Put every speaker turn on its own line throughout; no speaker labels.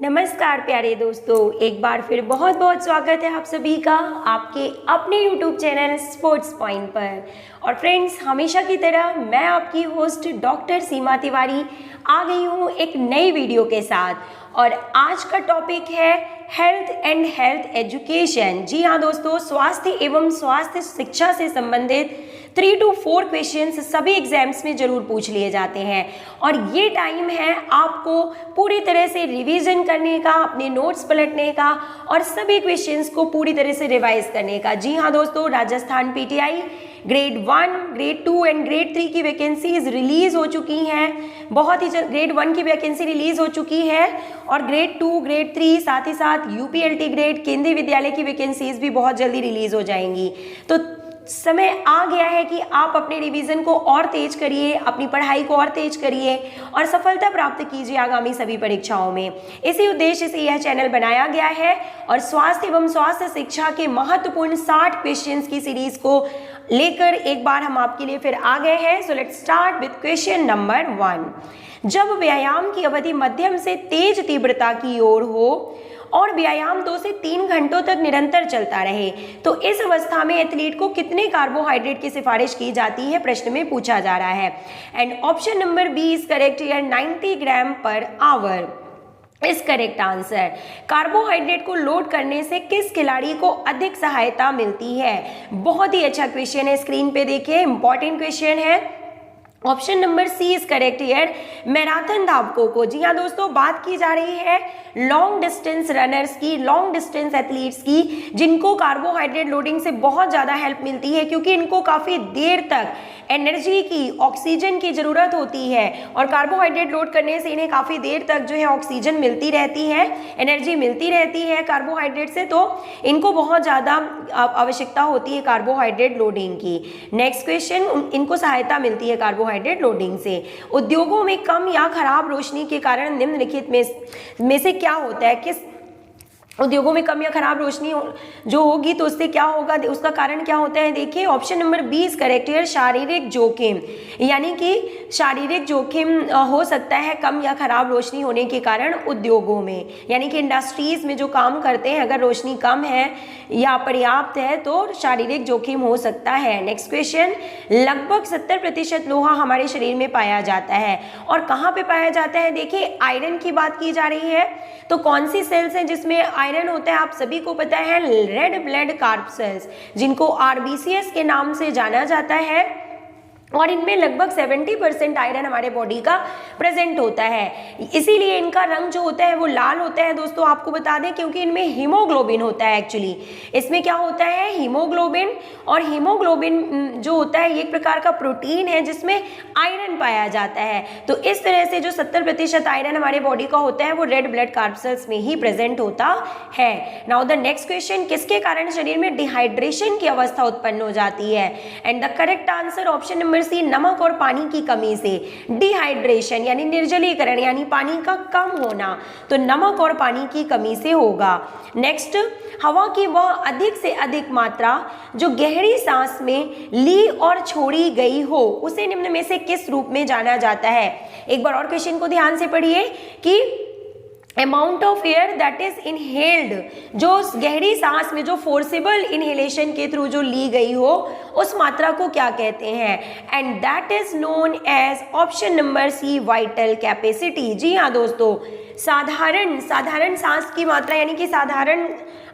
नमस्कार प्यारे दोस्तों, एक बार फिर बहुत बहुत स्वागत है आप सभी का आपके अपने YouTube चैनल स्पोर्ट्स पॉइंट पर। और फ्रेंड्स, हमेशा की तरह मैं आपकी होस्ट डॉक्टर सीमा तिवारी आ गई हूँ एक नई वीडियो के साथ। और आज का टॉपिक है हेल्थ एंड हेल्थ एजुकेशन। जी हाँ दोस्तों, स्वास्थ्य एवं स्वास्थ्य शिक्षा से संबंधित 3 to 4 क्वेश्चंस सभी एग्जाम्स में जरूर पूछ लिए जाते हैं। और ये टाइम है आपको पूरी तरह से रिवीजन करने का, अपने नोट्स पलटने का और सभी क्वेश्चंस को पूरी तरह से रिवाइज करने का। जी हाँ दोस्तों, Rajasthan PTI grade 1, grade 2 and grade 3 की वैकेंसीज रिलीज हो चुकी हैं। बहुत ही ग्रेड 1 की वैकेंसी रिलीज हो चुकी है और ग्रेड 2, ग्रेड 3 साथ ही साथ यूपीएलटी ग्रेड केंद्रीय विद्यालय की वैकेंसीज भी बहुत जल्दी रिलीज हो जाएंगी। तो समय आ गया है कि आप अपने रिवीजन को और तेज करिए, अपनी पढ़ाई को और तेज करिए और सफलता प्राप्त कीजिए आगामी सभी परीक्षाओं में। इसी उद्देश्य से यह चैनल बनाया गया है और स्वास्थ्य एवं स्वास्थ्य शिक्षा के महत्वपूर्ण 60 क्वेश्चंस की सीरीज को लेकर एक बार हम आपके लिए फिर आ गए हैं। So let's start with question number 1। जब व्यायाम की अवधि मध्यम से तेज तीव्रता की ओर हो और व्यायाम 2 से 3 घंटों तक निरंतर चलता रहे तो इस अवस्था में एथलीट को कितने कार्बोहाइड्रेट की सिफारिश की जाती है, प्रश्न में पूछा जा रहा है। And option number B is correct here, 90 gram per hour is correct answer. Carbohydrate को लोड करने से किस खिलाड़ी को अधिक सहायता मिलती है? बहुत ही अच्छा क्वेश्चन है, स्क्रीन पे देखिए, इंपॉर्टेंट क्वेश्चन है। Option number C is correct here, marathon धावकों को। जी हाँ दोस्तों, बात की जा रही है लॉन्ग डिस्टेंस रनर्स की, लॉन्ग डिस्टेंस एथलीट्स की, जिनको कार्बोहाइड्रेट लोडिंग से बहुत ज़्यादा हेल्प मिलती है क्योंकि इनको काफ़ी देर तक एनर्जी की, ऑक्सीजन की ज़रूरत होती है और कार्बोहाइड्रेट लोड करने से इन्हें काफ़ी देर तक जो है ऑक्सीजन मिलती रहती है, एनर्जी मिलती रहती है कार्बोहाइड्रेट से, तो इनको बहुत ज़्यादा आवश्यकता होती है कार्बोहाइड्रेट लोडिंग की। नेक्स्ट क्वेश्चन, इनको सहायता मिलती है कार्बोहाइड्रेट लोडिंग से। उद्योगों में कम या खराब रोशनी के कारण निम्नलिखित में से क्या होता है? किस उद्योगों में कम या खराब रोशनी जो होगी तो उससे क्या होगा, उसका कारण क्या होता है? देखिए option number B is correct here, शारीरिक जोखिम। यानी कि शारीरिक जोखिम हो सकता है कम या खराब रोशनी होने के कारण उद्योगों में, यानी कि इंडस्ट्रीज में जो काम करते हैं अगर रोशनी कम है या पर्याप्त है तो शारीरिक जोखिम हो सकता है। नेक्स्ट क्वेश्चन, लगभग 70% लोहा हमारे शरीर में पाया जाता है और कहाँ पे पाया जाता है? देखिए आयरन की बात की जा रही है, तो कौन सी सेल्स हैं जिसमें आयरन होता है? आप सभी को पता है रेड ब्लड कार्पसेल्स, जिनको आरबीसीएस के नाम से जाना जाता है, और इनमें लगभग 70% आयरन हमारे बॉडी का प्रेजेंट होता है। इसीलिए इनका रंग जो होता है वो लाल होता है दोस्तों, आपको बता दें, क्योंकि इनमें हीमोग्लोबिन होता है। एक्चुअली इसमें क्या होता है? हीमोग्लोबिन, और हीमोग्लोबिन जो होता है ये एक प्रकार का प्रोटीन है जिसमें आयरन पाया जाता है। तो इस तरह से जो 70% आयरन हमारे बॉडी का होता है वो रेड ब्लड कार्पसेल्स में ही प्रेजेंट होता है। नाउ द नेक्स्ट क्वेश्चन, किसके कारण शरीर में डिहाइड्रेशन की अवस्था उत्पन्न हो जाती है? And the correct answer option number C, नमक और पानी की कमी से। डिहाइड्रेशन यानी निर्जलीकरण, यानी पानी का कम होना, तो नमक और पानी की कमी से होगा। नेक्स्ट, हवा की वह अधिक से अधिक मात्रा जो गहरी सांस में ली और छोड़ी गई हो उसे निम्न में से किस रूप में जाना जाता है? एक बार और क्वेश्चन को ध्यान से पढ़िए कि amount of air that is inhaled, जो गहरी सांस में जो फोर्सेबल इनहेलेशन के थ्रू जो ली गई हो उस मात्रा को क्या कहते हैं? And that is known as option number C, vital capacity. जी हाँ दोस्तों, साधारण सांस की मात्रा, यानी कि साधारण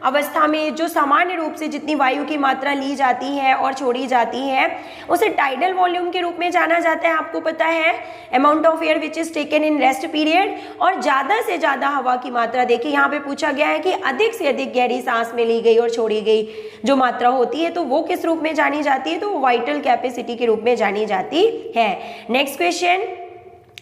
अवस्था में जो सामान्य रूप से जितनी वायु की मात्रा ली जाती है और छोड़ी जाती है उसे टाइडल वॉल्यूम के रूप में जाना जाता है। आपको पता है amount of air which is taken in rest period. और ज़्यादा से ज़्यादा हवा की मात्रा, देखिए यहाँ पे पूछा गया है कि अधिक से अधिक गहरी सांस में ली गई और छोड़ी गई जो मात्रा होती है तो वो किस रूप में जानी जाती है? तो वो वाइटल कैपेसिटी के रूप में जानी जाती है। नेक्स्ट क्वेश्चन,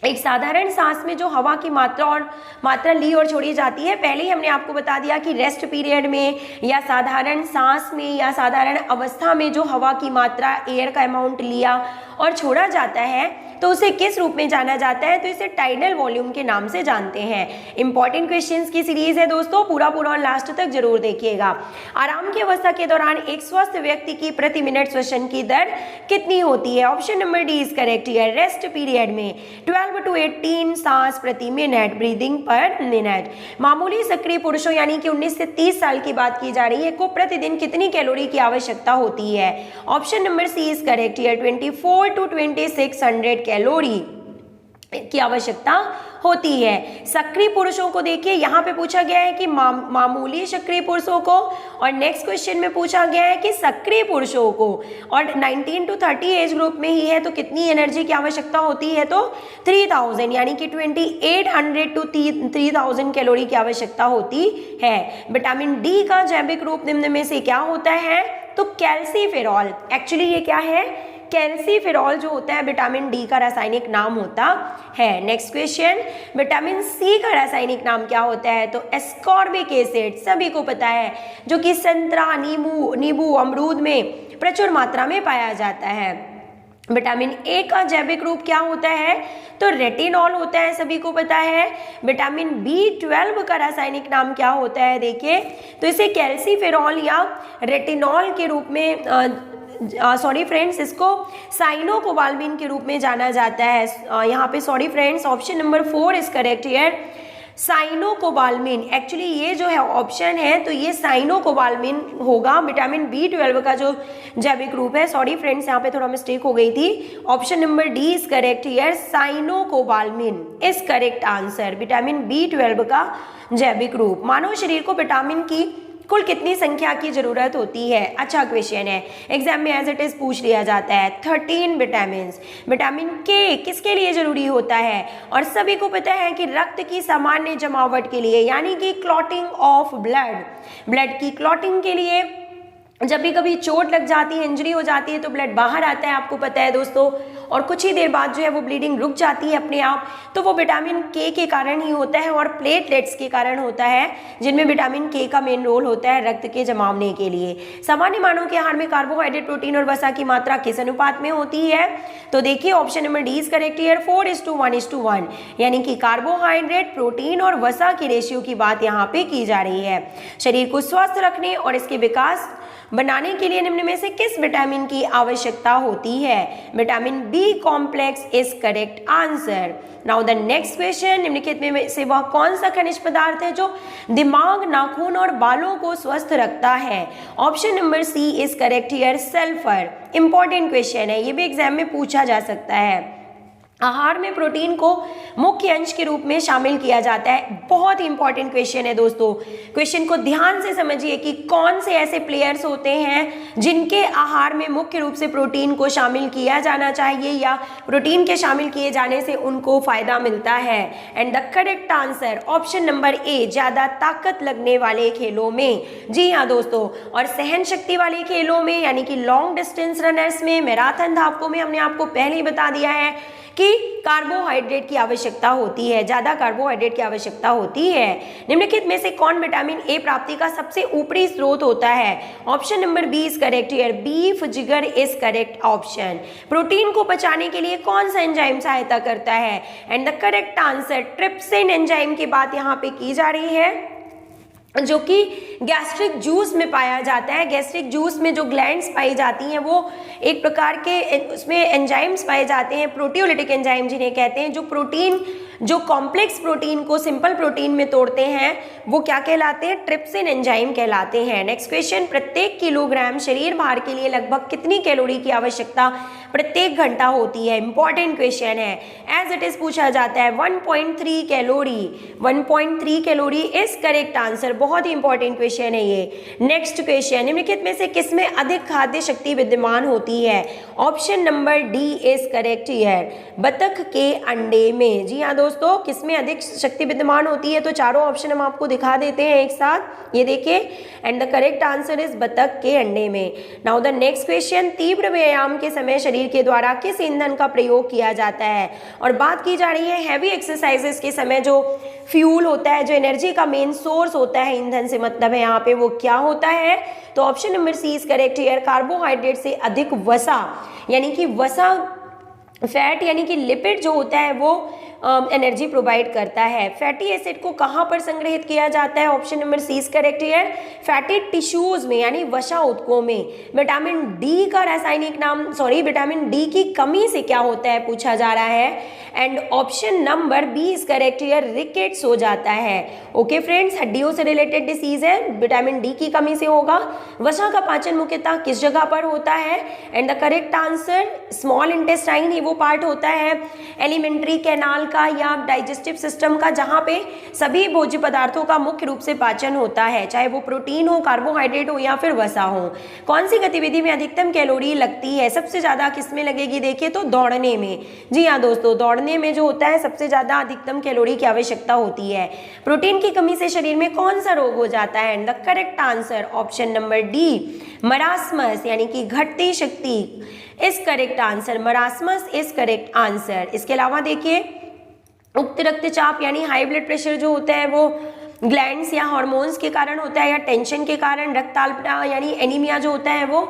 एक साधारण सांस में जो हवा की मात्रा ली और छोड़ी जाती है, पहले ही हमने आपको बता दिया कि रेस्ट पीरियड में या साधारण सांस में या साधारण अवस्था में जो हवा की मात्रा, एयर का अमाउंट लिया और छोड़ा जाता है तो उसे किस रूप में जाना जाता है? तो इसे टाइडल वॉल्यूम के नाम से जानते हैं। इंपॉर्टेंट क्वेश्चंस की सीरीज है दोस्तों, पूरा और लास्ट तक जरूर देखिएगा। आराम की अवस्था के दौरान एक स्वस्थ व्यक्ति की प्रति मिनट श्वसन की दर कितनी होती है? Option number D is correct here, rest period में 12 to 18 सांस प्रति मिनट, ब्रीदिंग पर मिनट। मामूली सक्रिय पुरुषों यानी कि 19 से 30 साल की बात की जा रही है को प्रतिदिन कितनी कैलोरी की आवश्यकता होती है? Option number C is correct here, 24 to 2600 calorie की आवश्यकता होती है। सक्रिय पुरुषों को देखिए, यहाँ पे पूछा गया है कि मामूली सक्रिय पुरुषों को, और नेक्स्ट क्वेश्चन में पूछा गया है कि सक्रिय पुरुषों को, और 19 to 30 एज ग्रुप में ही है तो कितनी एनर्जी की आवश्यकता होती है? तो 3000 यानी कि 2800 to 3000 कैलोरी की आवश्यकता होती है। विटामिन डी का जैविक रूप निम्न में से क्या होता है? तो कैल्सीफेरॉल। एक्चुअली ये क्या है? कैल्सीफेरॉल जो होता है विटामिन डी का रासायनिक नाम होता है। नेक्स्ट क्वेश्चन, विटामिन सी का रासायनिक नाम क्या होता है? तो एस्कॉर्बिक एसिड, सभी को पता है, जो कि संतरा, नींबू, अमरूद में प्रचुर मात्रा में पाया जाता है। विटामिन ए का जैविक रूप क्या होता है? तो रेटिनॉल होता है, सभी को पता है। विटामिन B12 का रासायनिक नाम क्या होता है? देखिए, तो इसे कैल्सीफेरॉल या रेटिनॉल के रूप में सॉरी फ्रेंड्स, इसको साइनोकोबाल्मिन के रूप में जाना जाता है। यहाँ पे sorry friends, option number 4 is correct here, cyanocobalamin. Actually ये जो है ऑप्शन है तो ये साइनोकोबाल्मिन होगा, विटामिन B12 का जो जैविक रूप है। सॉरी फ्रेंड्स, यहाँ पे थोड़ा मिस्टेक हो गई थी। Option number D is correct here, cyanocobalamin is correct answer, vitamin B12 का जैविक रूप। मानव शरीर को विटामिन की कुल कितनी संख्या की जरूरत होती है? अच्छा क्वेश्चन है, एग्जाम में एज इट इज पूछ लिया जाता है। 13 विटामिन। विटामिन के किसके लिए जरूरी होता है? और सभी को पता है कि रक्त की सामान्य जमावट के लिए, यानी कि क्लॉटिंग ऑफ ब्लड की क्लॉटिंग के लिए। जब भी कभी चोट लग जाती है, इंजरी हो जाती है तो ब्लड बाहर आता है, आपको पता है दोस्तों, और कुछ ही देर बाद जो है वो ब्लीडिंग रुक जाती है अपने आप, तो वो विटामिन के कारण ही होता है और प्लेटलेट्स के कारण होता है, जिनमें विटामिन के का मेन रोल होता है रक्त के जमावने के लिए। सामान्य मानव के आहार में कार्बोहाइड्रेट, प्रोटीन और वसा की मात्रा किस अनुपात में होती है? तो देखिए option number D is correct here, 4:1:1, यानी कि कार्बोहाइड्रेट, प्रोटीन और वसा की रेशियो की बात यहाँ पे की जा रही है। शरीर को स्वस्थ रखने और इसके विकास बनाने के लिए निम्न में से किस विटामिन की आवश्यकता होती है? Vitamin B complex is correct answer. Now the next question, निम्नलिखित में से वह कौन सा खनिज पदार्थ है जो दिमाग, नाखून और बालों को स्वस्थ रखता है? Option number C is correct here, sulphur. Important question है, ये भी एग्जाम में पूछा जा सकता है। आहार में प्रोटीन को मुख्य अंश के रूप में शामिल किया जाता है। बहुत ही इंपॉर्टेंट क्वेश्चन है दोस्तों, क्वेश्चन को ध्यान से समझिए कि कौन से ऐसे प्लेयर्स होते हैं जिनके आहार में मुख्य रूप से प्रोटीन को शामिल किया जाना चाहिए या प्रोटीन के शामिल किए जाने से उनको फायदा मिलता है। And the correct answer option number ए, ज्यादा ताकत लगने वाले खेलों में। जी हाँ दोस्तों, और सहन शक्ति वाले खेलों में, यानी कि लॉन्ग डिस्टेंस रनर्स में, मैराथन धावकों में हमने आपको पहले ही बता दिया है कि कार्बोहाइड्रेट की आवश्यकता होती है, ज्यादा कार्बोहाइड्रेट की आवश्यकता होती है। निम्नलिखित में से कौन विटामिन ए प्राप्ति का सबसे ऊपरी स्रोत होता है? Option number B is correct here, beef, जिगर इज करेक्ट ऑप्शन। प्रोटीन को पचाने के लिए कौन सा एंजाइम सहायता करता है? And the correct answer, trypsin enzyme की बात यहाँ पे की जा रही है, जो कि गैस्ट्रिक जूस में पाया जाता है। गैस्ट्रिक जूस में जो ग्लैंड्स पाई जाती हैं वो एक प्रकार के उसमें एंजाइम्स पाए जाते हैं, प्रोटियोलिटिक एंजाइम जिन्हें कहते हैं, जो प्रोटीन, जो कॉम्प्लेक्स प्रोटीन को सिंपल प्रोटीन में तोड़ते हैं, वो क्या कहलाते हैं? ट्रिप्सिन एंजाइम कहलाते हैं। नेक्स्ट क्वेश्चन, प्रत्येक किलोग्राम शरीर भार के लिए लगभग कितनी कैलोरी की आवश्यकता प्रत्येक घंटा होती है? इंपॉर्टेंट क्वेश्चन है, एज इट इज पूछा जाता है। 1.3 calorie, 1.3 calorie is correct answer. बहुत ही इंपॉर्टेंट क्वेश्चन है ये। नेक्स्ट क्वेश्चन, निम्नलिखित में से किसमें अधिक खाद्य शक्ति विद्यमान होती है? Option number D is correct here, बतख के अंडे में। जी हाँ दोस्तों, किसमें अधिक शक्ति विद्यमान होती है? तो चारों ऑप्शन हम आपको दिखा देते हैं एक साथ, ये देखिए, and the correct answer is बतख के अंडे में। नाउ द नेक्स्ट क्वेश्चन, तीव्र व्यायाम के समय शरीर के द्वारा किस ईंधन का प्रयोग किया जाता है? और बात की जा रही है हैवी एक्सरसाइजेस के समय जो फ्यूल होता है, जो एनर्जी का मेन सोर्स होता है, ईंधन से मतलब है यहाँ पे, वो क्या होता है? तो option number C is correct here, carbohydrate से अधिक वसा, यानी कि वसा फैट यानी कि लिपिड जो होता है वो एनर्जी प्रोवाइड करता है। फैटी एसिड को कहाँ पर संग्रहित किया जाता है? Option number C is correct here, fatty tissues में यानी वसा ऊतकों में। विटामिन डी का रासायनिक नाम, विटामिन डी की कमी से क्या होता है पूछा जा रहा है। And option number B is correct here, rickets हो जाता है। ओके फ्रेंड्स, हड्डियों से रिलेटेड डिसीज है, विटामिन डी की कमी से होगा। वसा का पाचन मुख्यतः किस जगह पर होता है? And the correct answer small intestine ही वो पार्ट होता है एलिमेंट्री कैनाल का या डाइजेस्टिव सिस्टम का, जहाँ पे सभी भोज्य पदार्थों का मुख्य रूप से पाचन होता है, चाहे वो प्रोटीन हो, कार्बोहाइड्रेट हो या फिर वसा हो। कौन सी गतिविधि में अधिकतम कैलोरी लगती है? सबसे ज्यादा किसमें लगेगी? देखिए तो दौड़ने में। जी हाँ दोस्तों, दौड़ने में जो होता है सबसे ज्यादा अधिकतम कैलोरी की आवश्यकता होती है। प्रोटीन की कमी से शरीर में कौन सा रोग हो जाता है? And the correct answer option number D, marasmus यानी कि घटती शक्ति is correct answer. Marasmus is correct answer. इसके अलावा देखिए उच्च रक्तचाप यानी हाई ब्लड प्रेशर जो होता है वो ग्लैंड्स या हार्मोन्स के कारण होता है या टेंशन के कारण। रक्ताल्पता यानी एनीमिया जो होता है वो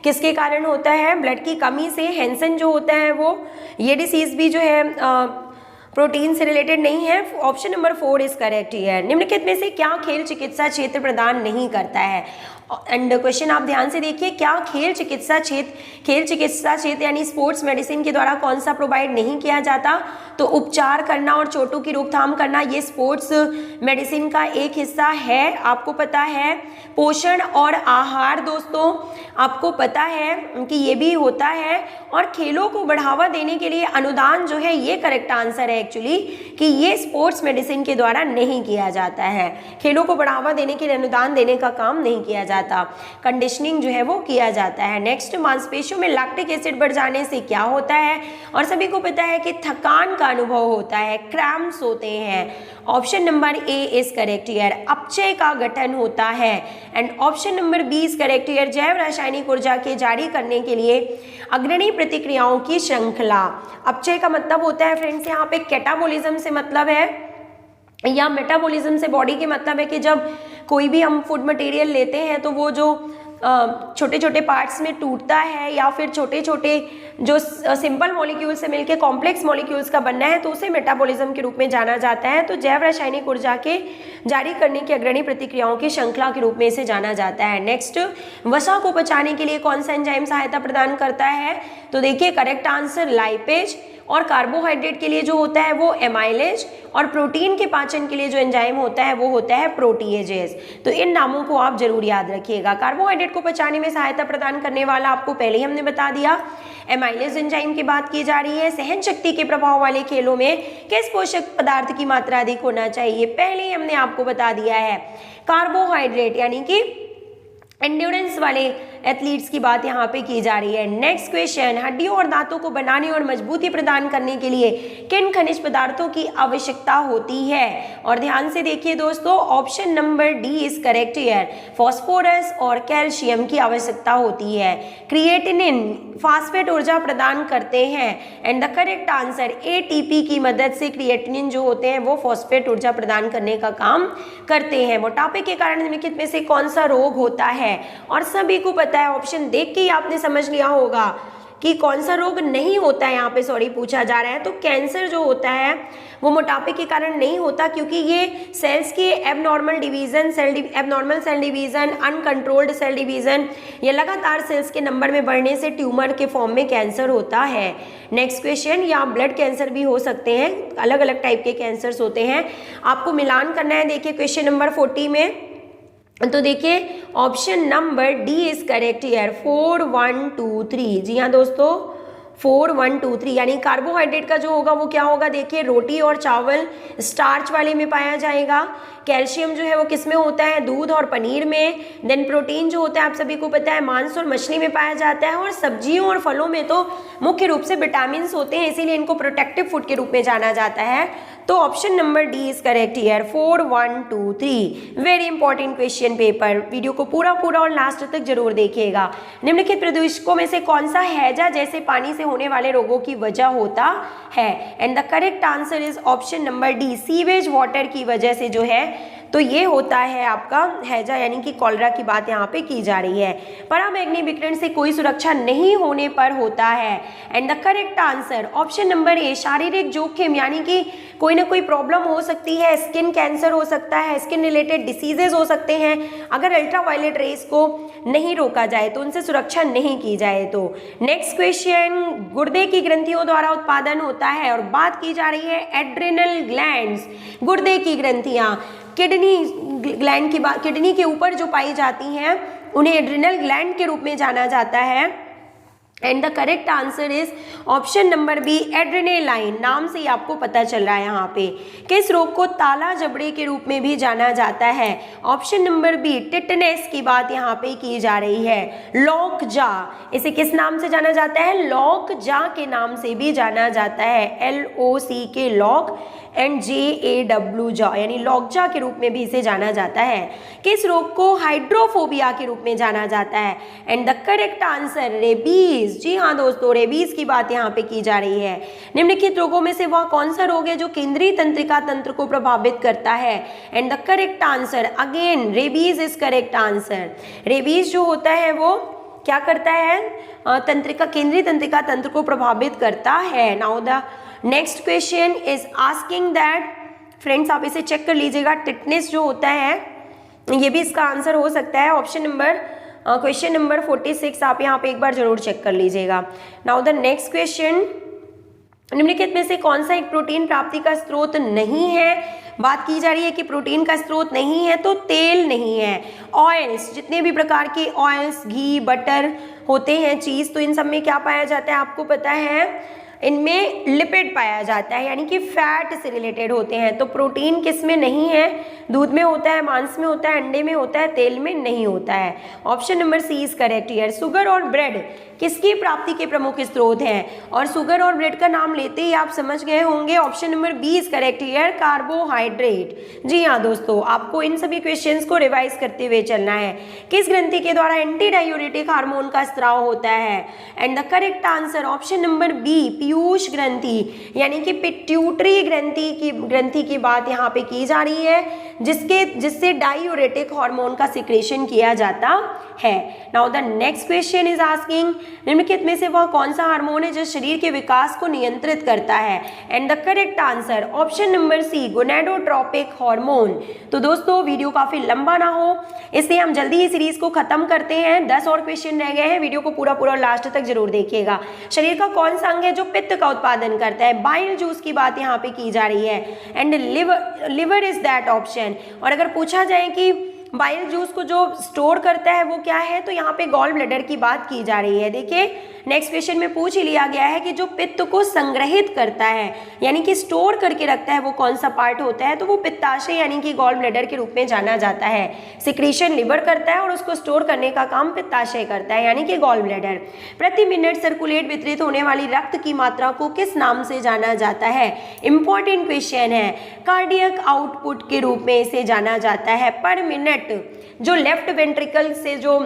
किसके कारण होता है? ब्लड की कमी से। हैंसन जो होता है वो, ये डिसीज भी जो है प्रोटीन से रिलेटेड नहीं है। Option number 4 is correct here. निम्नलिखित में से क्या खेल चिकित्सा क्षेत्र प्रदान नहीं करता है? एंड क्वेश्चन आप ध्यान से देखिए, क्या खेल चिकित्सा क्षेत्र यानी स्पोर्ट्स मेडिसिन के द्वारा कौन सा प्रोवाइड नहीं किया जाता? तो उपचार करना और चोटों की रोकथाम करना ये स्पोर्ट्स मेडिसिन का एक हिस्सा है। आपको पता है पोषण और आहार दोस्तों, आपको पता है कि ये भी होता है। और खेलों को बढ़ावा देने के लिए अनुदान जो है ये करेक्ट आंसर है एक्चुअली, कि ये स्पोर्ट्स मेडिसिन के द्वारा नहीं किया जाता है। खेलों को बढ़ावा देने के लिए अनुदान देने का काम नहीं किया जाता, कंडीशनिंग जो है वो किया जाता है। नेक्स्ट, मांसपेशियों में लैक्टिक एसिड बढ़ जाने से क्या होता है? और सभी को पता है कि थकान का अनुभव होता है, क्रैम्प्स होते हैं। Option number A is correct here, अपचय का गठन होता है। And option number B is correct here, जैव रासायनिक ऊर्जा के जारी करने के लिए अग्रणी प्रतिक्रियाओं की श्रृंखला। अपचय का मतलब होता है फ्रेंड्स यहाँ पे कैटाबोलिज्म से मतलब है, या मेटाबॉलिज्म से बॉडी के मतलब है कि जब कोई भी हम फूड मटेरियल लेते हैं तो वो जो छोटे छोटे पार्ट्स में टूटता है या फिर छोटे छोटे जो सिंपल मॉलिक्यूल से मिलके कॉम्प्लेक्स मॉलिक्यूल्स का बनना है तो उसे मेटाबॉलिज्म के रूप में जाना जाता है। तो जैव रासायनिक ऊर्जा के जारी करने की अग्रणी प्रतिक्रियाओं की श्रृंखला के रूप में इसे जाना जाता है। नेक्स्ट, वसा को पचाने के लिए कौन सा एंजाइम सहायता प्रदान करता है? तो देखिए करेक्ट आंसर लाइपेज। और कार्बोहाइड्रेट के लिए जो होता है वो एमाइलेज, और प्रोटीन के पाचन के लिए जो एंजाइम होता है वो होता है प्रोटीएजेस। तो इन नामों को आप जरूर याद रखिएगा। कार्बोहाइड्रेट को पचाने में सहायता प्रदान करने वाला आपको पहले ही हमने बता दिया, एमाइलेज एंजाइम की बात की जा रही है। सहन शक्ति के प्रभाव वाले खेलों में किस पोषक पदार्थ की मात्रा अधिक होना चाहिए? पहले ही हमने आपको बता दिया है, कार्बोहाइड्रेट यानी कि एंड्योरेंस वाले एथलीट्स की बात यहाँ पे की जा रही है। नेक्स्ट क्वेश्चन, हड्डियों और दांतों को बनाने और मजबूती प्रदान करने के लिए किन खनिज पदार्थों की आवश्यकता होती है? और ध्यान से देखिए दोस्तों, option number D is correct here, phosphorus और कैल्शियम की आवश्यकता होती है। क्रिएटिनिन फास्फेट ऊर्जा प्रदान करते हैं। And the correct answer, ATP की मदद से क्रिएटिनिन जो होते हैं वो फॉस्फेट ऊर्जा प्रदान करने का काम करते हैं। मोटापे के कारण निम्नलिखित में से कौन सा रोग होता है? और सभी को पता है, ऑप्शन देख के ही आपने समझ लिया होगा कि कौन सा रोग नहीं होता है। यहाँ पे पूछा जा रहा है, तो कैंसर जो होता है वो मोटापे के कारण नहीं होता, क्योंकि ये सेल्स के abnormal cell division, uncontrolled cell division या लगातार सेल्स के नंबर में बढ़ने से ट्यूमर के फॉर्म में कैंसर होता है। नेक्स्ट क्वेश्चन, या ब्लड कैंसर भी हो सकते हैं, अलग अलग टाइप के कैंसर्स होते हैं। आपको मिलान करना है, देखिए क्वेश्चन नंबर 40 में, तो देखिए option number D is correct here, 4 1 2 3। जी हाँ दोस्तों, 4 1 2 3 यानी कार्बोहाइड्रेट का जो होगा वो क्या होगा? देखिए रोटी और चावल स्टार्च वाले में पाया जाएगा। कैल्शियम जो है वो किस में होता है? दूध और पनीर में। देन प्रोटीन जो होता है आप सभी को पता है मांस और मछली में पाया जाता है। और सब्जियों और फलों में तो मुख्य रूप से विटामिन होते हैं, इसीलिए इनको प्रोटेक्टिव फूड के रूप में जाना जाता है। तो option number D is correct here, 4 1 2 3। Very important question paper, video को पूरा और लास्ट तक जरूर देखिएगा। निम्नलिखित प्रदूषकों में से कौन सा हैजा जैसे पानी से होने वाले रोगों की वजह होता है? And the correct answer is option number D, sewage water की वजह से जो है तो ये होता है आपका हैजा यानी कि कॉलरा की बात यहाँ पे की जा रही है। पराबैंगनी विकिरण से कोई सुरक्षा नहीं होने पर होता है। And the correct answer option number ए, शारीरिक जोखिम, यानी कि कोई ना कोई प्रॉब्लम हो सकती है, स्किन कैंसर हो सकता है, स्किन रिलेटेड डिसीजेज हो सकते हैं, अगर अल्ट्रावायलेट रेस को नहीं रोका जाए तो उनसे सुरक्षा नहीं की जाए तो। नेक्स्ट क्वेश्चन, गुर्दे की ग्रंथियों द्वारा उत्पादन होता है और बात की जा रही है एड्रिनल ग्लैंड्स। गुर्दे की ग्रंथियां किडनी ग्लैंड की बात, किडनी के ऊपर जो पाई जाती हैं उन्हें एड्रिनल ग्लैंड के रूप में जाना जाता है। And the correct answer is option number B, adrenaline. नाम से ही आपको पता चल रहा है यहाँ पे। किस रोग को ताला जबड़े के रूप में भी जाना जाता है? ऑप्शन नंबर बी, टिटनेस की बात यहाँ पे की जा रही है। लॉक जा, इसे किस नाम से जाना जाता है? लॉक जा के नाम से भी जाना जाता है। LOCK लॉक एंड JAW जा, यानी लॉकजा के रूप में भी इसे जाना जाता है। किस रोग को हाइड्रोफोबिया के रूप में जाना जाता है? And the correct answer rabies. जी हाँ दोस्तों, रेबीज की बात यहाँ पे की जा रही है। निम्नलिखित रोगों में से वह कौन सा रोग है जो केंद्रीय तंत्रिका तंत्र को प्रभावित करता है? And the correct answer again rabies is correct answer. Rabies जो होता है वो क्या करता है? केंद्रीय तंत्रिका तंत्र को प्रभावित करता है। Now the next question is asking that, friends आप इसे चेक कर लीजिएगा, टिटनेस जो होता है ये भी इसका आंसर हो सकता है। ऑप्शन नंबर क्वेश्चन नंबर 46 आप यहाँ पे एक बार जरूर चेक कर लीजिएगा। नाउ द नेक्स्ट क्वेश्चन, निम्नलिखित में से कौन सा एक प्रोटीन प्राप्ति का स्रोत नहीं है? बात की जा रही है कि प्रोटीन का स्रोत नहीं है तो तेल नहीं है। ऑयल्स, जितने भी प्रकार के ऑयल्स, घी, बटर होते हैं, चीज़, तो इन सब में क्या पाया जाता है आपको पता है? इनमें लिपिड पाया जाता है, यानी कि फैट से रिलेटेड होते हैं। तो प्रोटीन किस में नहीं है? दूध में होता है, मांस में होता है, अंडे में होता है, तेल में नहीं होता है। Option number C is correct here. Sugar और ब्रेड किसकी प्राप्ति के प्रमुख स्रोत हैं? और शुगर और ब्रेड का नाम लेते ही आप समझ गए होंगे, option number B is correct here, carbohydrate. जी हाँ दोस्तों, आपको इन सभी क्वेश्चंस को रिवाइज करते हुए चलना है। किस ग्रंथि के द्वारा एंटी डायूरेटिक हार्मोन का स्राव होता है? And the correct answer option number B, पीयूष ग्रंथि, यानी कि पिट्यूटरी ग्रंथि की बात यहाँ पे की जा रही है, जिससे डायूरेटिक हार्मोन का सिक्रेशन किया जाता है। Now the next question is asking, निम्नलिखित में से वह कौन सा हार्मोन है जो शरीर के विकास को नियंत्रित करता है? And the correct answer option number C, gonadotropic hormone. तो दोस्तों वीडियो काफी लंबा ना हो इसलिए हम जल्दी ही सीरीज को खत्म करते हैं। 10 और क्वेश्चन रह गए हैं, वीडियो को पूरा लास्ट तक जरूर देखिएगा। शरीर का कौन सा अंग है जो पित्त का उत्पादन करता है? बाइल जूस की बात यहाँ पे की जा रही है। And liver is that option. और अगर पूछा जाए कि बाइल जूस को जो स्टोर करता है वो क्या है, तो यहाँ पे गॉल ब्लैडर की बात की जा रही है। देखिए नेक्स्ट क्वेश्चन में पूछ ही लिया गया है कि जो पित्त को संग्रहित करता है, यानी कि स्टोर करके रखता है, वो कौन सा पार्ट होता है? तो वो पित्ताशय यानी कि गॉल ब्लैडर के रूप में जाना जाता है। सिक्रीशन लिवर करता है और उसको स्टोर करने का काम पित्ताशय करता है, यानी कि गॉल ब्लैडर। प्रति मिनट सर्कुलेट वितरित होने वाली रक्त की मात्रा को किस नाम से जाना जाता है? इंपॉर्टेंट क्वेश्चन है। कार्डियक आउटपुट के रूप में इसे जाना जाता है। पर मिनट जो लेफ्ट वेंट्रिकल से जो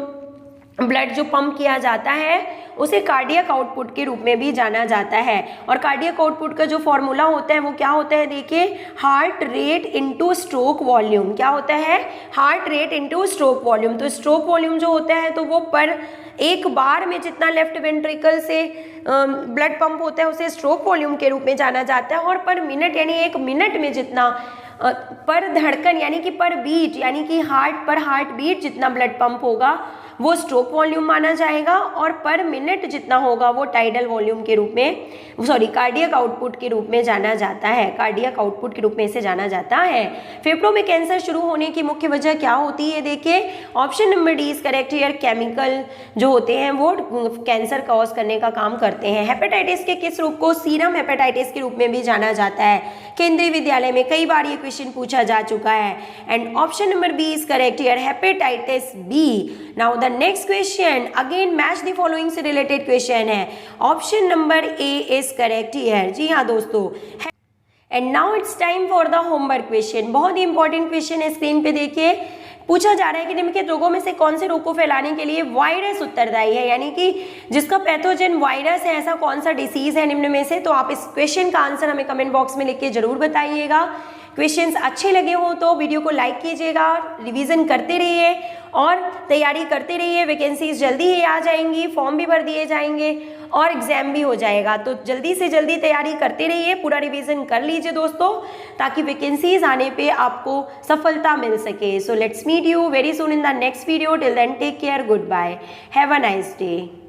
ब्लड जो पंप किया जाता है उसे कार्डियक आउटपुट के रूप में भी जाना जाता है। और कार्डियक आउटपुट का जो फॉर्मूला होता है वो क्या होता है? देखिए, heart rate into stroke volume. क्या होता है? Heart rate into stroke volume. तो स्ट्रोक वॉल्यूम जो होता है तो वो पर एक बार में जितना लेफ्ट वेंट्रिकल से ब्लड पंप होता है उसे स्ट्रोक वॉल्यूम के रूप में जाना जाता है। और पर मिनट यानी एक मिनट में जितना पर धड़कन यानी कि पर बीट यानी कि हार्ट बीट जितना ब्लड पंप होगा वो स्ट्रोक वॉल्यूम माना जाएगा। और पर मिनट जितना होगा वो टाइडल वॉल्यूम के रूप में, कार्डियक आउटपुट के रूप में जाना जाता है। कार्डियक आउटपुट के रूप में इसे जाना जाता है। फेफड़ों में कैंसर शुरू होने की मुख्य वजह क्या होती है? देखिए option number D is correct here. Chemical जो होते हैं वो कैंसर कॉज करने का काम करते हैं। हेपेटाइटिस के किस रूप को सीरम हेपेटाइटिस के रूप में भी जाना जाता है? केंद्रीय विद्यालय में कई बार ये क्वेश्चन पूछा जा चुका है। And option number B is correct here, hepatitis B. Now the next question again match the following से रिलेटेड क्वेश्चन है। Option number A is correct here. जी हाँ दोस्तों। And now it's time for the homework question. बहुत ही important question है, screen पे देखिए। पूछा जा रहा है कि निम्नलिखित रोगों में से कौन से रोग को फैलाने के लिए वायरस उत्तरदायी है, यानी कि जिसका पैथोजन वायरस है, ऐसा कौन सा डिसीज है निम्न में से? तो आप इस क्वेश्चन का आंसर हमें कमेंट बॉक्स में लिख के जरूर बताइएगा। क्वेश्चंस अच्छे लगे हों तो वीडियो को लाइक कीजिएगा, रिवीजन करते रहिए और तैयारी करते रहिए। वैकेंसीज जल्दी ही आ जाएंगी, फॉर्म भी भर दिए जाएंगे और एग्ज़ाम भी हो जाएगा। तो जल्दी से जल्दी तैयारी करते रहिए, पूरा रिवीजन कर लीजिए दोस्तों, ताकि वैकेंसीज आने पे आपको सफलता मिल सके। So let's meet you very soon in the next video. Till then take care, good bye, have a nice day.